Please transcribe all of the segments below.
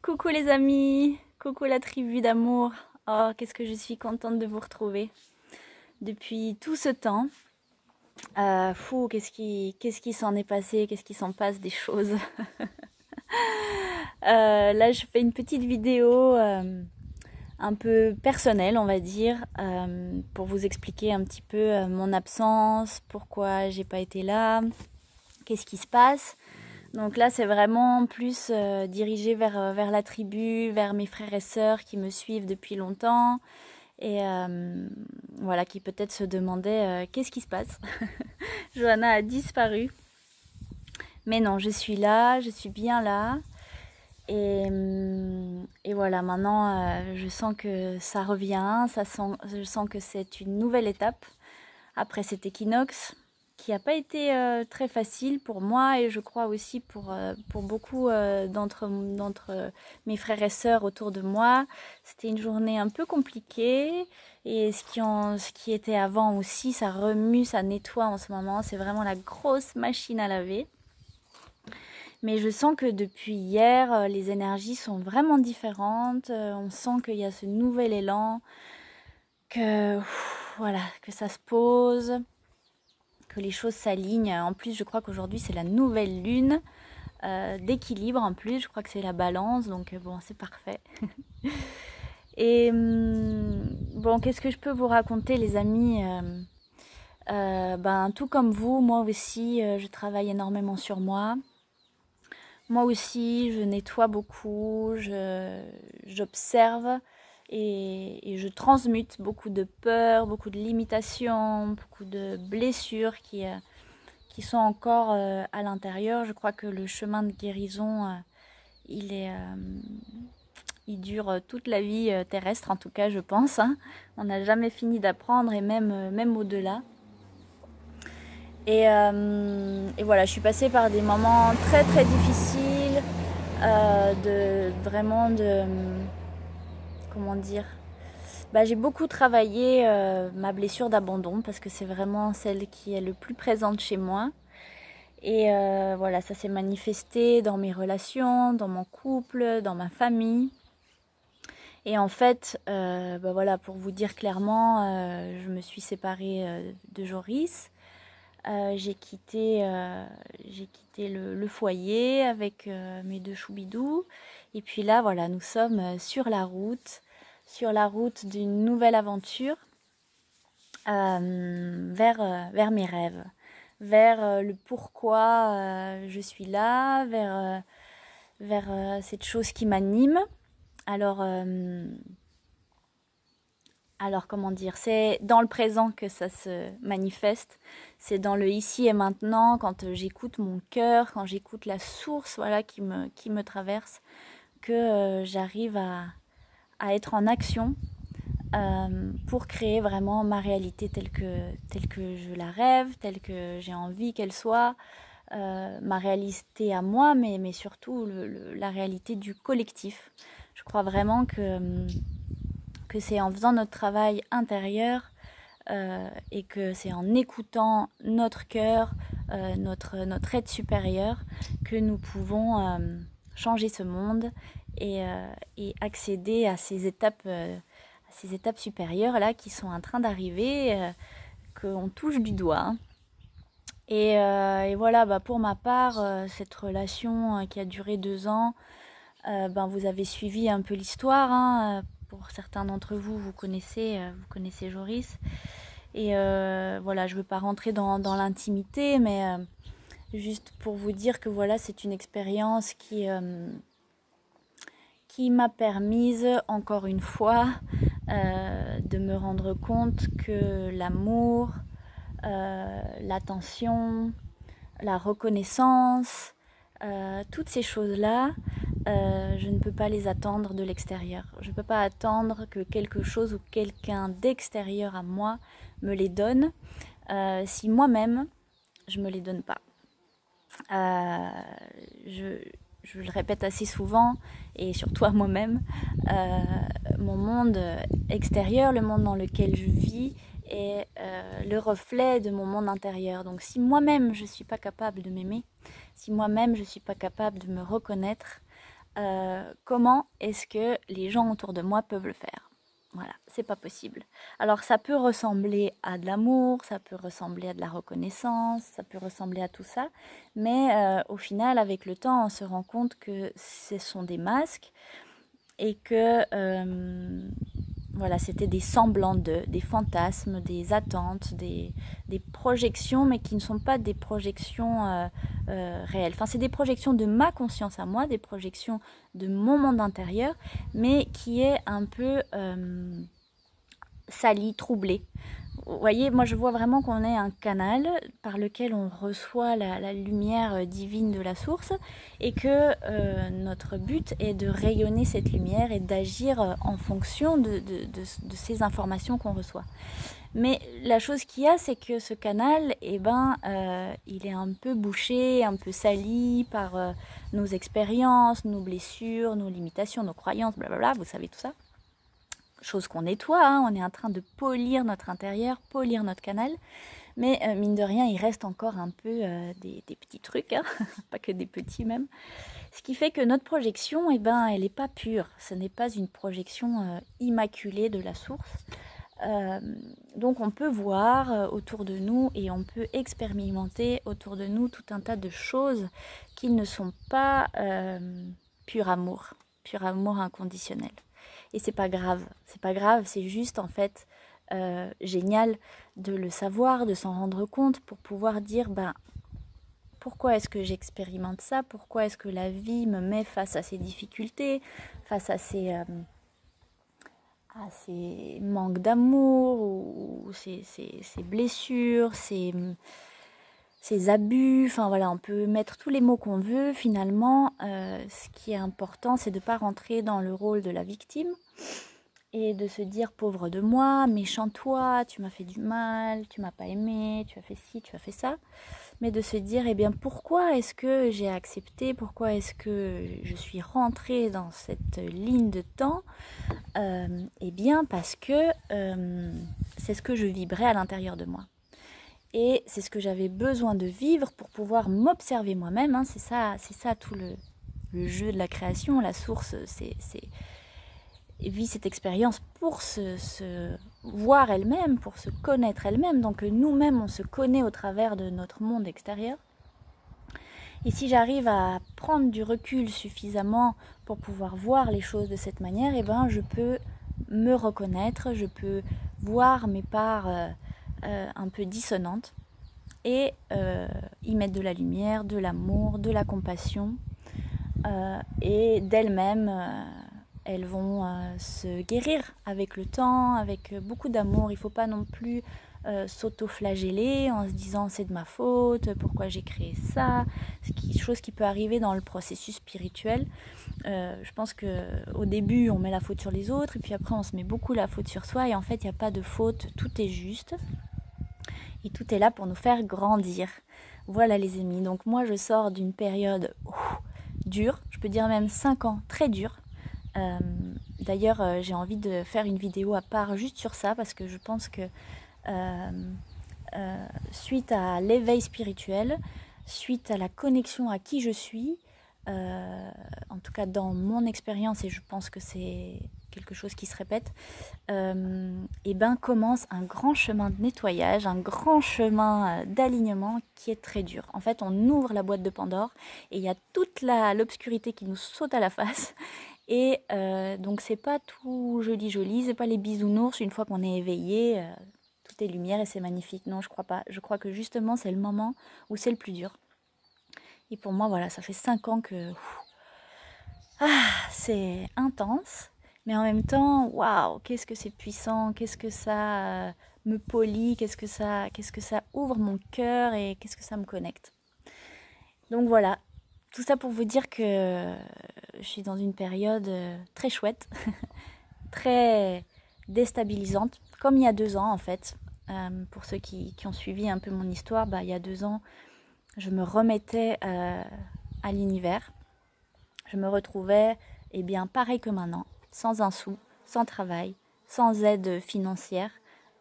Coucou les amis, coucou la tribu d'amour. Oh, qu'est-ce que je suis contente de vous retrouver depuis tout ce temps. Qu'est-ce qui s'en est passé, qu'est-ce qui s'en passe des choses. Là, je fais une petite vidéo un peu personnelle, on va dire, pour vous expliquer un petit peu mon absence, pourquoi j'ai pas été là, qu'est-ce qui se passe. Donc là, c'est vraiment plus dirigé vers la tribu, vers mes frères et sœurs qui me suivent depuis longtemps et voilà, qui peut-être se demandaient qu'est-ce qui se passe. Johanna a disparu. Mais non, je suis là, je suis bien là. Et voilà, maintenant, je sens que ça revient, je sens que c'est une nouvelle étape après cet équinoxe qui n'a pas été très facile pour moi et je crois aussi pour beaucoup d'entre mes frères et sœurs autour de moi. C'était une journée un peu compliquée et ce qui était avant aussi, ça remue, ça nettoie en ce moment. C'est vraiment la grosse machine à laver. Mais je sens que depuis hier, les énergies sont vraiment différentes. On sent qu'il y a ce nouvel élan, voilà, que ça se pose, que les choses s'alignent. En plus, je crois qu'aujourd'hui, c'est la nouvelle lune d'équilibre. En plus, je crois que c'est la balance, donc bon, c'est parfait. Et bon, qu'est-ce que je peux vous raconter, les amis? Tout comme vous, moi aussi, je travaille énormément sur moi. Moi aussi, je nettoie beaucoup, j'observe et je transmute beaucoup de peurs, beaucoup de limitations, beaucoup de blessures qui sont encore à l'intérieur. Je crois que le chemin de guérison, il dure toute la vie terrestre, en tout cas, je pense, hein. On n'a jamais fini d'apprendre et même au-delà. Et voilà, je suis passée par des moments très très difficiles, comment dire, j'ai beaucoup travaillé ma blessure d'abandon parce que c'est vraiment celle qui est le plus présente chez moi. Et voilà, ça s'est manifesté dans mes relations, dans mon couple, dans ma famille. Et en fait, voilà, pour vous dire clairement, je me suis séparée de Joris. J'ai quitté le foyer avec mes deux choubidous. Et puis là, voilà, nous sommes sur la route d'une nouvelle aventure vers mes rêves, vers le pourquoi je suis là, vers cette chose qui m'anime. Alors, comment dire, c'est dans le présent que ça se manifeste, c'est dans le ici et maintenant, quand j'écoute mon cœur, quand j'écoute la source, voilà, qui me traverse, que j'arrive à être en action pour créer vraiment ma réalité telle que je la rêve, telle que j'ai envie qu'elle soit, ma réalité à moi, mais surtout la réalité du collectif. Je crois vraiment que c'est en faisant notre travail intérieur et que c'est en écoutant notre cœur, notre être supérieur, que nous pouvons changer ce monde et accéder à ces étapes supérieures là qui sont en train d'arriver, qu'on touche du doigt, hein. Et voilà, pour ma part, cette relation qui a duré 2 ans, vous avez suivi un peu l'histoire, hein. Pour certains d'entre vous, vous connaissez Joris. Et voilà, je ne veux pas rentrer dans l'intimité, mais juste pour vous dire que voilà, c'est une expérience qui m'a permise, encore une fois, de me rendre compte que l'amour, l'attention, la reconnaissance, toutes ces choses-là, je ne peux pas les attendre de l'extérieur. Je ne peux pas attendre que quelque chose ou quelqu'un d'extérieur à moi me les donne si moi-même je ne me les donne pas. Je le répète assez souvent et surtout à moi-même, mon monde extérieur, le monde dans lequel je vis est le reflet de mon monde intérieur. Donc si moi-même je ne suis pas capable de m'aimer, si moi-même je ne suis pas capable de me reconnaître, comment est-ce que les gens autour de moi peuvent le faire? Voilà, c'est pas possible. Alors ça peut ressembler à de l'amour, ça peut ressembler à de la reconnaissance, ça peut ressembler à tout ça, mais au final, avec le temps, on se rend compte que ce sont des masques et que voilà, c'était des semblants des fantasmes, des attentes, des projections, mais qui ne sont pas des projections réelles. Enfin, c'est des projections de ma conscience à moi, des projections de mon monde intérieur, mais qui est un peu sali, troublé. Vous voyez, moi je vois vraiment qu'on est un canal par lequel on reçoit la lumière divine de la source et que notre but est de rayonner cette lumière et d'agir en fonction de ces informations qu'on reçoit. Mais la chose qu'il y a, c'est que ce canal, il est un peu bouché, un peu sali par nos expériences, nos blessures, nos limitations, nos croyances, blablabla, vous savez tout ça. Chose qu'on nettoie, hein, on est en train de polir notre intérieur, polir notre canal, mais mine de rien, il reste encore un peu des petits trucs, hein, pas que des petits même. Ce qui fait que notre projection, elle n'est pas pure, ce n'est pas une projection immaculée de la source. Donc on peut voir autour de nous et on peut expérimenter autour de nous tout un tas de choses qui ne sont pas pur amour inconditionnel. Et c'est pas grave, c'est juste en fait génial de le savoir, de s'en rendre compte pour pouvoir dire pourquoi est-ce que j'expérimente ça, pourquoi est-ce que la vie me met face à ces difficultés, face à ces manques d'amour ou ces blessures, ces abus, enfin voilà, on peut mettre tous les mots qu'on veut. Finalement, ce qui est important, c'est de ne pas rentrer dans le rôle de la victime et de se dire pauvre de moi, méchant toi, tu m'as fait du mal, tu m'as pas aimé, tu as fait ci, tu as fait ça. Mais de se dire, pourquoi est-ce que j'ai accepté, pourquoi est-ce que je suis rentrée dans cette ligne de temps parce que c'est ce que je vibrais à l'intérieur de moi. Et c'est ce que j'avais besoin de vivre pour pouvoir m'observer moi-même. Hein. C'est ça tout le jeu de la création. La source, vit cette expérience pour se voir elle-même, pour se connaître elle-même. Donc nous-mêmes, on se connaît au travers de notre monde extérieur. Et si j'arrive à prendre du recul suffisamment pour pouvoir voir les choses de cette manière, je peux me reconnaître, je peux voir mes parts un peu dissonantes et y mettre de la lumière, de l'amour, de la compassion et d'elles-mêmes elles vont se guérir avec le temps, avec beaucoup d'amour. Il ne faut pas non plus s'auto-flageller en se disant c'est de ma faute, pourquoi j'ai créé ça, chose qui peut arriver dans le processus spirituel. Je pense qu'au début on met la faute sur les autres et puis après on se met beaucoup la faute sur soi et en fait il n'y a pas de faute, tout est juste et tout est là pour nous faire grandir. Voilà les amis, donc moi je sors d'une période dure, je peux dire même 5 ans très dure. D'ailleurs j'ai envie de faire une vidéo à part juste sur ça parce que je pense que suite à l'éveil spirituel, suite à la connexion à qui je suis, en tout cas dans mon expérience, et je pense que c'est quelque chose qui se répète, commence un grand chemin de nettoyage, un grand chemin d'alignement qui est très dur. En fait, on ouvre la boîte de Pandore et il y a toute l'obscurité qui nous saute à la face. Et donc c'est pas tout joli, c'est pas les bisounours une fois qu'on est éveillé, tout est lumière et c'est magnifique. Non, je crois pas. Je crois que justement c'est le moment où c'est le plus dur. Et pour moi, voilà, ça fait 5 ans que c'est intense, mais en même temps, waouh, qu'est-ce que c'est puissant, qu'est-ce que ça me polie, qu'est-ce que ça ouvre mon cœur et qu'est-ce que ça me connecte. Donc voilà, tout ça pour vous dire que je suis dans une période très chouette, très déstabilisante, comme il y a 2 ans en fait. Pour ceux qui ont suivi un peu mon histoire, il y a 2 ans, je me remettais à l'univers. Je me retrouvais pareil que maintenant, sans un sou, sans travail, sans aide financière.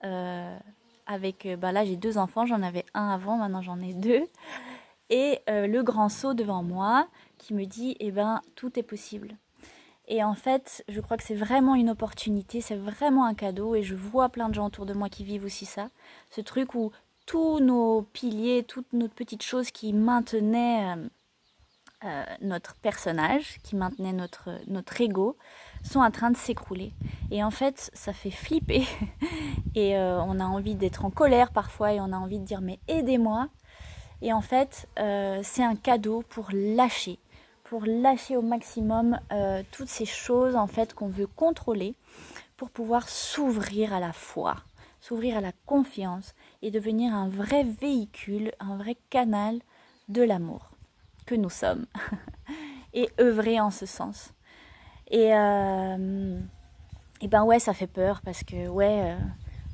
Avec là j'ai 2 enfants, j'en avais un avant, maintenant j'en ai 2. Et le grand saut devant moi qui me dit, eh ben, tout est possible. Et en fait, je crois que c'est vraiment une opportunité, c'est vraiment un cadeau, et je vois plein de gens autour de moi qui vivent aussi ça. Ce truc où tous nos piliers, toutes nos petites choses qui maintenaient notre personnage, qui maintenaient notre ego, sont en train de s'écrouler. Et en fait, ça fait flipper. Et on a envie d'être en colère parfois, et on a envie de dire mais aidez-moi. Et en fait, c'est un cadeau pour lâcher au maximum toutes ces choses en fait qu'on veut contrôler, pour pouvoir s'ouvrir à la foi, s'ouvrir à la confiance et devenir un vrai véhicule, un vrai canal de l'amour que nous sommes et œuvrer en ce sens. Et ben ouais, ça fait peur parce que ouais,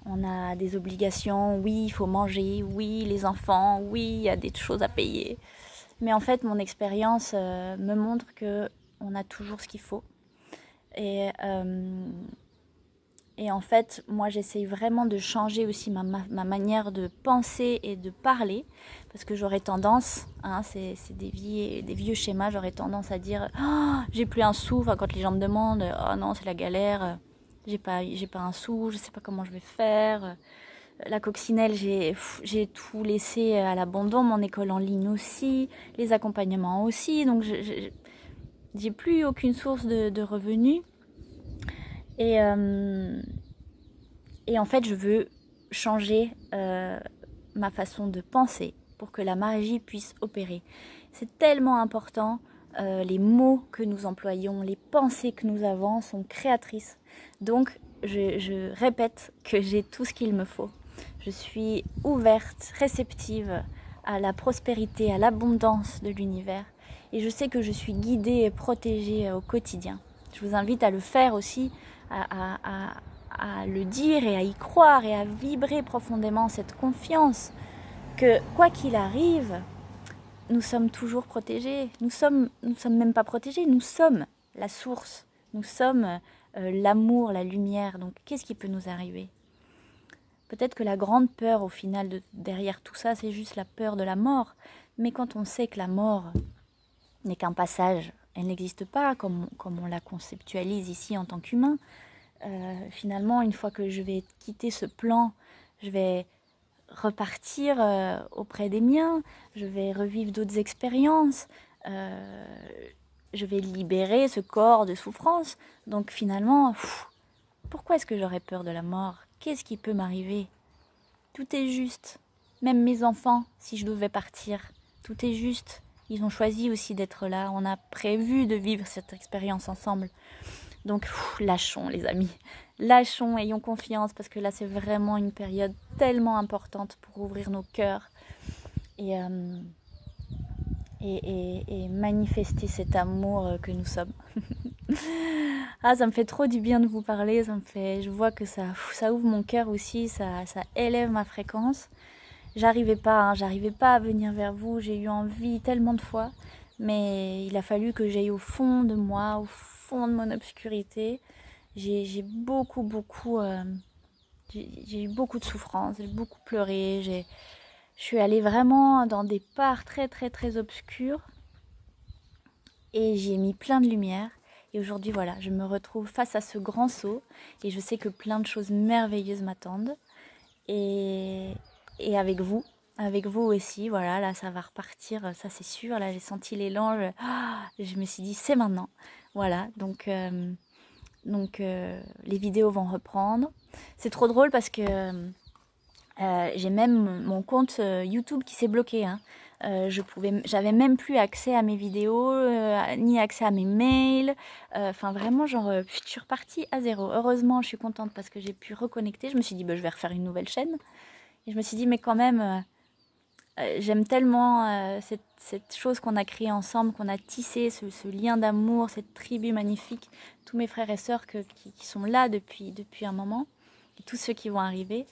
on a des obligations, oui, il faut manger, oui, les enfants, oui, il y a des choses à payer. Mais en fait, mon expérience me montre que on a toujours ce qu'il faut. Et en fait, moi, j'essaye vraiment de changer aussi ma manière de penser et de parler. Parce que j'aurais tendance, hein, c'est des vieux schémas, j'aurais tendance à dire oh, j'ai plus un sou. Enfin, quand les gens me demandent oh non, c'est la galère, j'ai pas un sou, je sais pas comment je vais faire. La coccinelle, j'ai tout laissé à l'abandon, mon école en ligne aussi, les accompagnements aussi. Donc, j'ai plus aucune source de revenus. Et en fait, je veux changer ma façon de penser pour que la magie puisse opérer. C'est tellement important. Les mots que nous employons, les pensées que nous avons sont créatrices. Donc, je répète que j'ai tout ce qu'il me faut. Je suis ouverte, réceptive à la prospérité, à l'abondance de l'univers. Et je sais que je suis guidée et protégée au quotidien. Je vous invite à le faire aussi, à le dire et à y croire et à vibrer profondément cette confiance que quoi qu'il arrive, nous sommes toujours protégés. Nous sommes même pas protégés, nous sommes la source. Nous sommes l'amour, la lumière. Donc qu'est-ce qui peut nous arriver ? Peut-être que la grande peur au final derrière tout ça, c'est juste la peur de la mort. Mais quand on sait que la mort n'est qu'un passage, elle n'existe pas comme on la conceptualise ici en tant qu'humain. Finalement, une fois que je vais quitter ce plan, je vais repartir auprès des miens, je vais revivre d'autres expériences, je vais libérer ce corps de souffrance. Donc finalement, pourquoi est-ce que j'aurais peur de la mort ? Qu'est-ce qui peut m'arriver ? Tout est juste. Même mes enfants, si je devais partir, tout est juste. Ils ont choisi aussi d'être là. On a prévu de vivre cette expérience ensemble. Donc, lâchons les amis. Lâchons, ayons confiance parce que là, c'est vraiment une période tellement importante pour ouvrir nos cœurs et manifester cet amour que nous sommes. Ah, ça me fait trop du bien de vous parler. Je vois que ça ouvre mon cœur aussi, ça élève ma fréquence. J'arrivais pas à venir vers vous. J'ai eu envie tellement de fois, mais il a fallu que j'aille au fond de moi, au fond de mon obscurité. J'ai beaucoup j'ai eu beaucoup de souffrance, j'ai beaucoup pleuré. Je suis allée vraiment dans des parts très très très obscures et j'y ai mis plein de lumière. Et aujourd'hui, voilà, je me retrouve face à ce grand saut et je sais que plein de choses merveilleuses m'attendent. Et avec vous aussi, voilà, là ça va repartir, ça c'est sûr. Là j'ai senti l'élan, je me suis dit c'est maintenant. Voilà, donc les vidéos vont reprendre. C'est trop drôle parce que j'ai même mon compte YouTube qui s'est bloqué. Hein. J'avais même plus accès à mes vidéos, ni accès à mes mails. Enfin vraiment, je suis repartie à zéro. Heureusement, je suis contente parce que j'ai pu reconnecter. Je me suis dit, je vais refaire une nouvelle chaîne. Et je me suis dit, mais quand même, j'aime tellement cette chose qu'on a créée ensemble, qu'on a tissé, ce lien d'amour, cette tribu magnifique. Tous mes frères et sœurs qui sont là depuis un moment, et tous ceux qui vont arriver.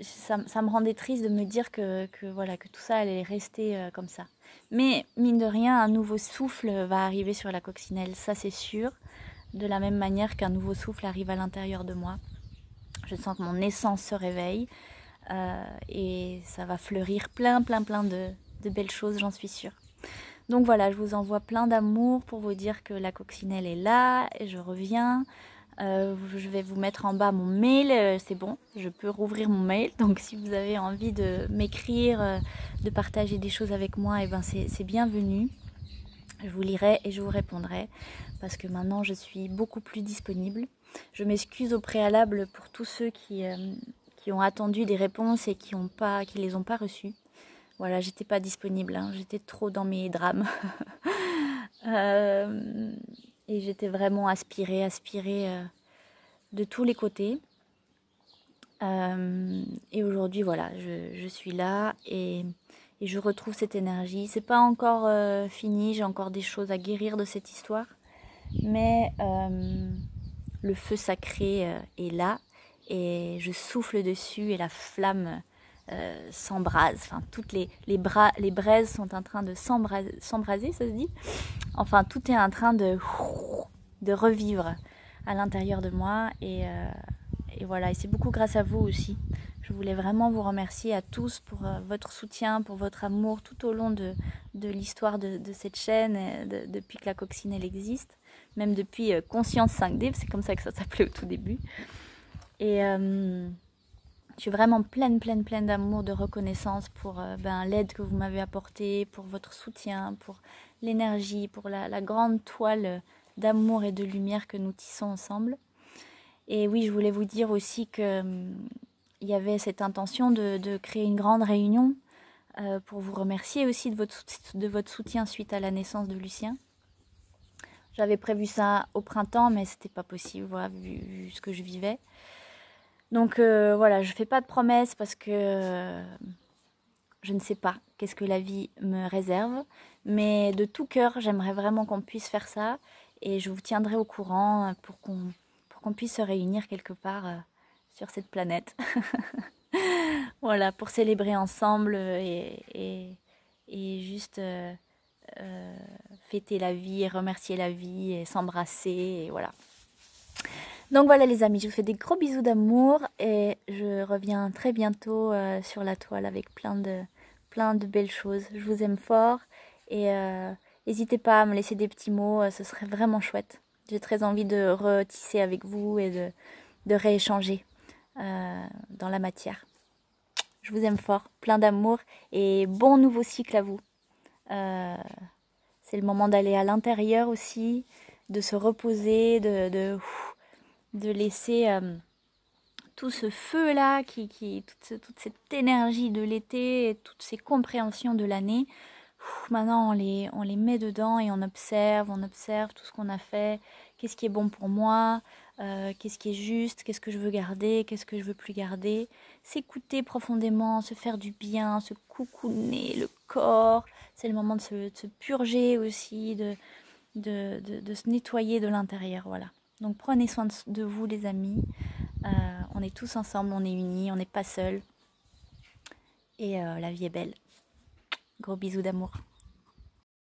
Ça me rendait triste de me dire que tout ça allait rester comme ça. Mais mine de rien, un nouveau souffle va arriver sur la coccinelle, ça c'est sûr. De la même manière qu'un nouveau souffle arrive à l'intérieur de moi. Je sens que mon essence se réveille et ça va fleurir plein de belles choses, j'en suis sûre. Donc voilà, je vous envoie plein d'amour pour vous dire que la coccinelle est là, et je reviens. Je vais vous mettre en bas mon mail, c'est bon, je peux rouvrir mon mail. Donc si vous avez envie de m'écrire, de partager des choses avec moi, et ben c'est bienvenu. Je vous lirai et je vous répondrai parce que maintenant je suis beaucoup plus disponible. Je m'excuse au préalable pour tous ceux qui ont attendu des réponses et qui les ont pas reçues. Voilà, j'étais pas disponible, hein, j'étais trop dans mes drames. Et j'étais vraiment aspirée de tous les côtés. Et aujourd'hui, voilà, je suis là et je retrouve cette énergie. C'est pas encore fini, j'ai encore des choses à guérir de cette histoire, mais le feu sacré est là et je souffle dessus et la flamme s'embrase. Enfin, toutes les braises sont en train de s'embraser, ça se dit. Enfin, tout est en train de revivre à l'intérieur de moi et voilà, et c'est beaucoup grâce à vous aussi. Je voulais vraiment vous remercier à tous pour votre soutien, pour votre amour tout au long de l'histoire de cette chaîne, depuis que la coccinelle existe, même depuis Conscience 5D, c'est comme ça que ça s'appelait au tout début. Et je suis vraiment pleine d'amour, de reconnaissance pour l'aide que vous m'avez apportée, pour votre soutien, pour l'énergie, pour la grande toile d'amour et de lumière que nous tissons ensemble. Et oui, je voulais vous dire aussi que il y avait cette intention de créer une grande réunion pour vous remercier aussi de votre soutien suite à la naissance de Lucien. J'avais prévu ça au printemps, mais c'était pas possible, voilà, vu ce que je vivais. Donc voilà, je fais pas de promesses parce que je ne sais pas qu'est-ce que la vie me réserve, mais de tout cœur, j'aimerais vraiment qu'on puisse faire ça et je vous tiendrai au courant pour qu'on puisse se réunir quelque part sur cette planète. Voilà, pour célébrer ensemble et juste fêter la vie et remercier la vie et s'embrasser et voilà. Donc voilà les amis, je vous fais des gros bisous d'amour et je reviens très bientôt sur la toile avec plein de belles choses. Je vous aime fort et n'hésitez pas à me laisser des petits mots, ce serait vraiment chouette. J'ai très envie de retisser avec vous et de rééchanger dans la matière. Je vous aime fort, plein d'amour et bon nouveau cycle à vous. C'est le moment d'aller à l'intérieur aussi, de se reposer, de laisser tout ce feu-là, toute cette énergie de l'été, et toutes ces compréhensions de l'année. Maintenant, on les met dedans et on observe tout ce qu'on a fait, qu'est-ce qui est bon pour moi, qu'est-ce qui est juste, qu'est-ce que je veux garder, qu'est-ce que je veux plus garder. S'écouter profondément, se faire du bien, se coucouner le corps. C'est le moment de se purger aussi, de se nettoyer de l'intérieur, voilà. Donc prenez soin de vous les amis, on est tous ensemble, on est unis, on n'est pas seuls et la vie est belle. Gros bisous d'amour.